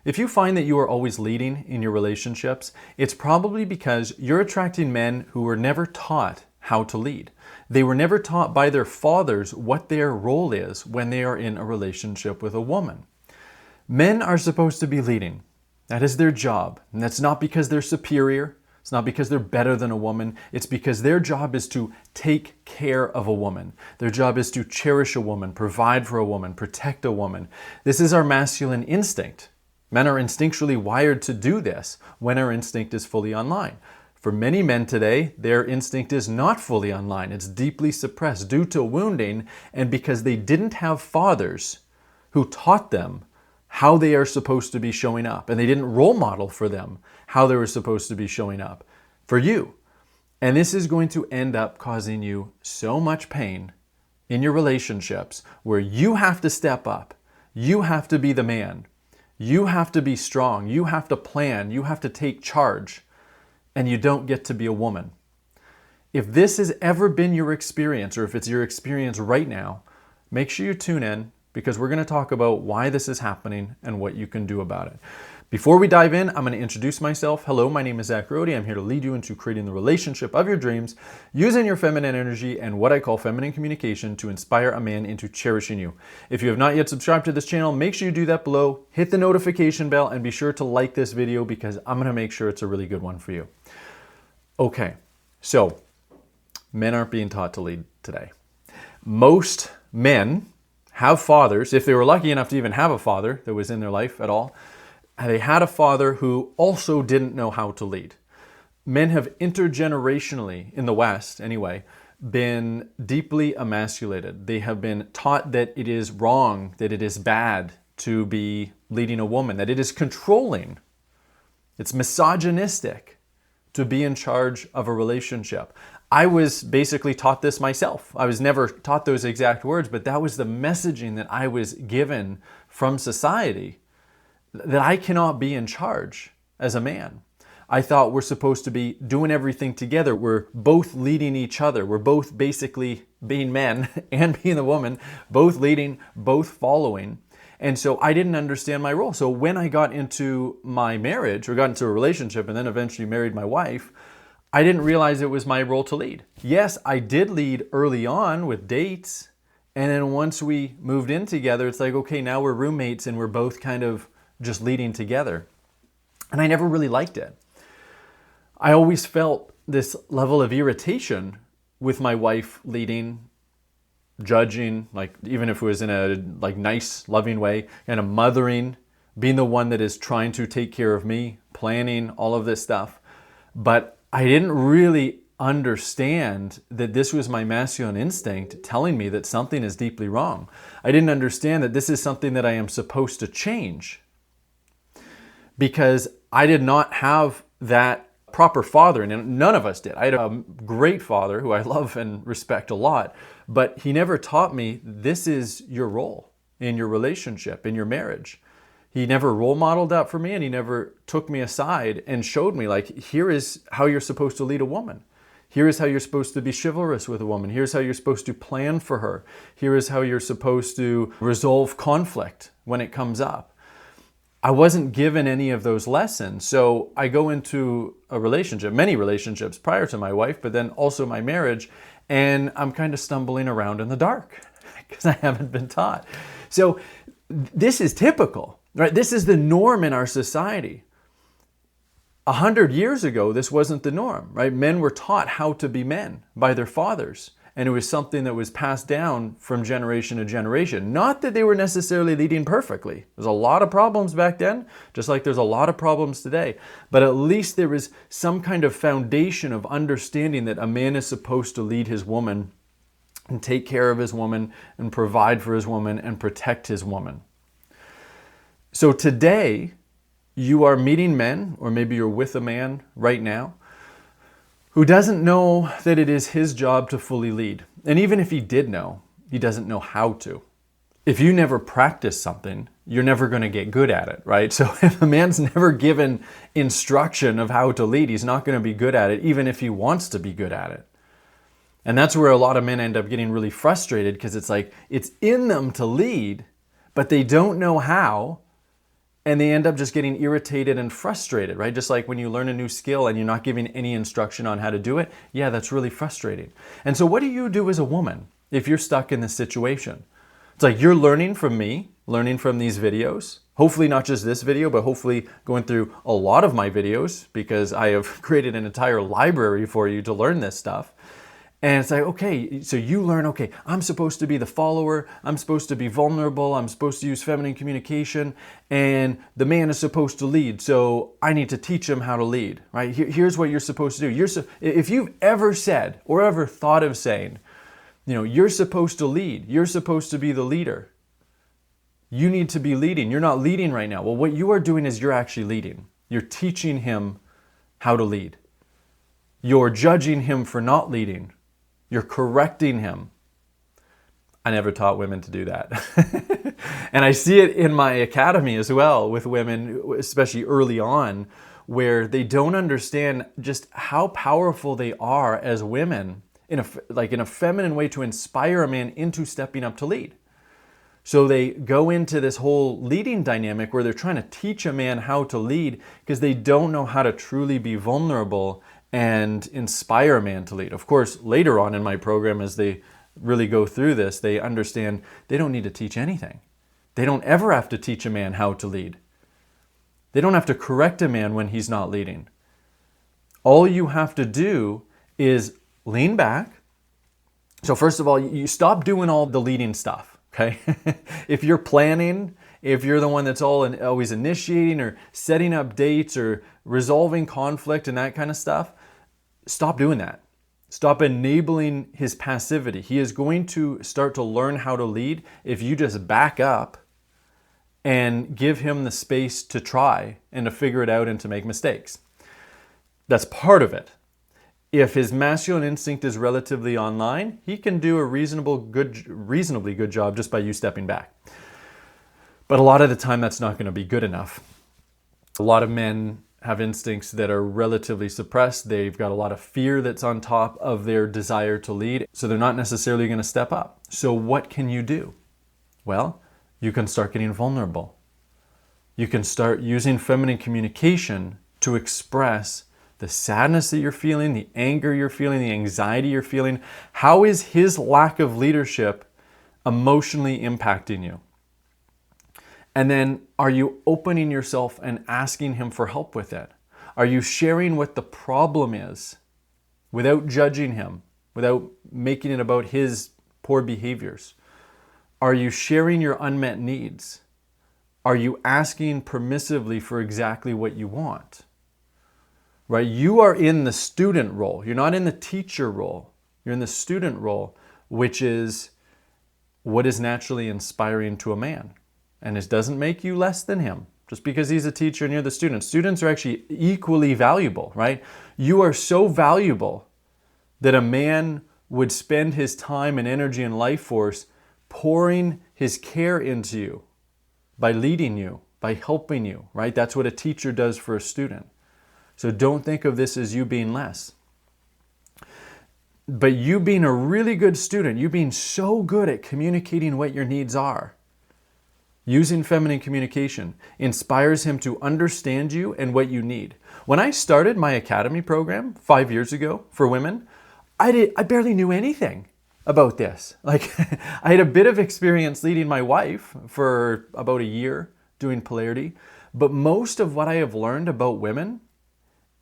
If you find that you are always leading in your relationships, it's probably because you're attracting men who were never taught how to lead. They were never taught by their fathers what their role is when they are in a relationship with a woman. Men are supposed to be leading. That is their job. And that's not because they're superior. It's not because they're better than a woman. It's because their job is to take care of a woman. Their job is to cherish a woman, provide for a woman, protect a woman. This is our masculine instinct. Men are instinctually wired to do this when our instinct is fully online. For many men today, their instinct is not fully online. It's deeply suppressed due to wounding and because they didn't have fathers who taught them how they are supposed to be showing up. And they didn't role model for them how they were supposed to be showing up for you. And this is going to end up causing you so much pain in your relationships where you have to step up. You have to be the man. You have to be strong. You have to plan. You have to take charge. And you don't get to be a woman. If this has ever been your experience, or if it's your experience right now, make sure you tune in because we're going to talk about why this is happening and what you can do about it. Before we dive in, I'm going to introduce myself. Hello, my name is Zach Rody. I'm here to lead you into creating the relationship of your dreams using your feminine energy and what I call feminine communication to inspire a man into cherishing you. If you have not yet subscribed to this channel, make sure you do that below. Hit the notification bell and be sure to like this video because I'm going to make sure it's a really good one for you. Okay, so men aren't being taught to lead today. Most men have fathers, if they were lucky enough to even have a father that was in their life at all, they had a father who also didn't know how to lead. Men have intergenerationally, in the West anyway, been deeply emasculated. They have been taught that it is wrong, that it is bad to be leading a woman, that it is controlling. It's misogynistic to be in charge of a relationship. I was basically taught this myself. I was never taught those exact words, but that was the messaging that I was given from society, that I cannot be in charge as a man. I thought we're supposed to be doing everything together. We're both leading each other. We're both basically being men and being the woman, both leading, both following. And so I didn't understand my role. So when I got into my marriage or got into a relationship and then eventually married my wife, I didn't realize it was my role to lead. Yes, I did lead early on with dates. And then once we moved in together, it's like, okay, now we're roommates and we're both kind of just leading together. And I never really liked it. I always felt this level of irritation with my wife leading, judging, like even if it was in a nice, loving way, kind of mothering, being the one that is trying to take care of me, planning all of this stuff. But I didn't really understand that this was my masculine instinct telling me that something is deeply wrong. I didn't understand that this is something that I am supposed to change, because I did not have that proper father, and none of us did. I had a great father who I love and respect a lot, but he never taught me this is your role in your relationship, in your marriage. He never role modeled that for me, and he never took me aside and showed me, like, here is how you're supposed to lead a woman. Here is how you're supposed to be chivalrous with a woman. Here's how you're supposed to plan for her. Here is how you're supposed to resolve conflict when it comes up. I wasn't given any of those lessons. So I go into a relationship, many relationships prior to my wife, but then also my marriage, and I'm kind of stumbling around in the dark because I haven't been taught. So this is typical, right? This is the norm in our society. 100 years ago, this wasn't the norm, right? Men were taught how to be men by their fathers. And it was something that was passed down from generation to generation. Not that they were necessarily leading perfectly. There's a lot of problems back then, just like there's a lot of problems today. But at least there was some kind of foundation of understanding that a man is supposed to lead his woman and take care of his woman and provide for his woman and protect his woman. So today, you are meeting men, or maybe you're with a man right now, who doesn't know that it is his job to fully lead. And even if he did know, he doesn't know how to. If you never practice something, you're never going to get good at it, right? So if a man's never given instruction of how to lead, he's not going to be good at it, even if he wants to be good at it. And that's where a lot of men end up getting really frustrated, because it's like, it's in them to lead, but they don't know how. And they end up just getting irritated and frustrated, right? Just like when you learn a new skill and you're not giving any instruction on how to do it. Yeah, that's really frustrating. And so what do you do as a woman if you're stuck in this situation? It's like you're learning from me, learning from these videos. Hopefully not just this video, but hopefully going through a lot of my videos, because I have created an entire library for you to learn this stuff. And it's like, okay, so you learn, okay, I'm supposed to be the follower, I'm supposed to be vulnerable, I'm supposed to use feminine communication, and the man is supposed to lead, so I need to teach him how to lead, right? Here's what you're supposed to do. If you've ever said or ever thought of saying, you're supposed to lead, you're supposed to be the leader, you need to be leading, you're not leading right now. Well, what you are doing is you're actually leading. You're teaching him how to lead. You're judging him for not leading. You're correcting him. I never taught women to do that. And I see it in my academy as well with women, especially early on, where they don't understand just how powerful they are as women in a feminine way to inspire a man into stepping up to lead. So they go into this whole leading dynamic where they're trying to teach a man how to lead because they don't know how to truly be vulnerable and inspire a man to lead. Of course, later on in my program, as they really go through this, they understand they don't need to teach anything. They don't ever have to teach a man how to lead. They don't have to correct a man when he's not leading. All you have to do is lean back. So first of all, you stop doing all the leading stuff, okay? If you're planning, if you're the one that's always initiating or setting up dates or resolving conflict and that kind of stuff, stop doing that. Stop enabling his passivity. He is going to start to learn how to lead if you just back up and give him the space to try and to figure it out and to make mistakes. That's part of it. If his masculine instinct is relatively online, he can do a reasonably good job just by you stepping back. But a lot of the time, that's not going to be good enough. A lot of men have instincts that are relatively suppressed. They've got a lot of fear that's on top of their desire to lead, so they're not necessarily going to step up. So what can you do? Well, you can start getting vulnerable. You can start using feminine communication to express the sadness that you're feeling, the anger you're feeling, the anxiety you're feeling. How is his lack of leadership emotionally impacting you? And then, are you opening yourself and asking him for help with it? Are you sharing what the problem is without judging him, without making it about his poor behaviors? Are you sharing your unmet needs? Are you asking permissively for exactly what you want? Right? You are in the student role. You're not in the teacher role. You're in the student role, which is what is naturally inspiring to a man. And it doesn't make you less than him just because he's a teacher and you're the student. Students are actually equally valuable, right? You are so valuable that a man would spend his time and energy and life force pouring his care into you by leading you, by helping you, right? That's what a teacher does for a student. So don't think of this as you being less. But you being a really good student, you being so good at communicating what your needs are, using feminine communication inspires him to understand you and what you need. When I started my academy program 5 years ago for women, I barely knew anything about this. Like I had a bit of experience leading my wife for about a year doing polarity, but most of what I have learned about women,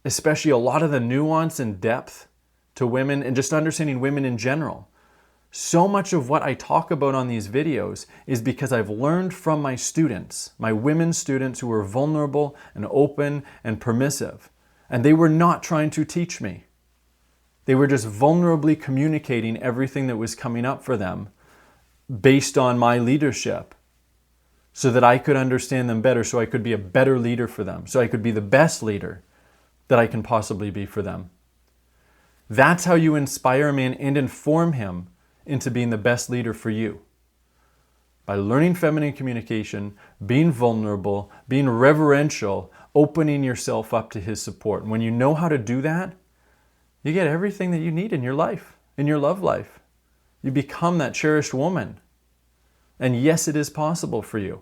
especially a lot of the nuance and depth to women and just understanding women in general, so much of what I talk about on these videos is because I've learned from my students, my women students who were vulnerable and open and permissive. And they were not trying to teach me. They were just vulnerably communicating everything that was coming up for them based on my leadership so that I could understand them better, so I could be a better leader for them, so I could be the best leader that I can possibly be for them. That's how you inspire a man and inform him into being the best leader for you. By learning feminine communication, being vulnerable, being reverential, opening yourself up to his support. And when you know how to do that, you get everything that you need in your life, in your love life. You become that cherished woman. And yes, it is possible for you.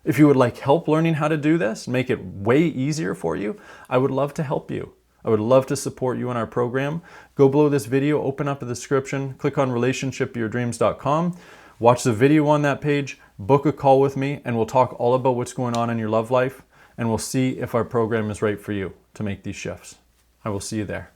If you would like help learning how to do this, make it way easier for you, I would love to help you. I would love to support you in our program. Go below this video, open up the description, click on relationshipyourdreams.com, watch the video on that page, book a call with me, and we'll talk all about what's going on in your love life, and we'll see if our program is right for you to make these shifts. I will see you there.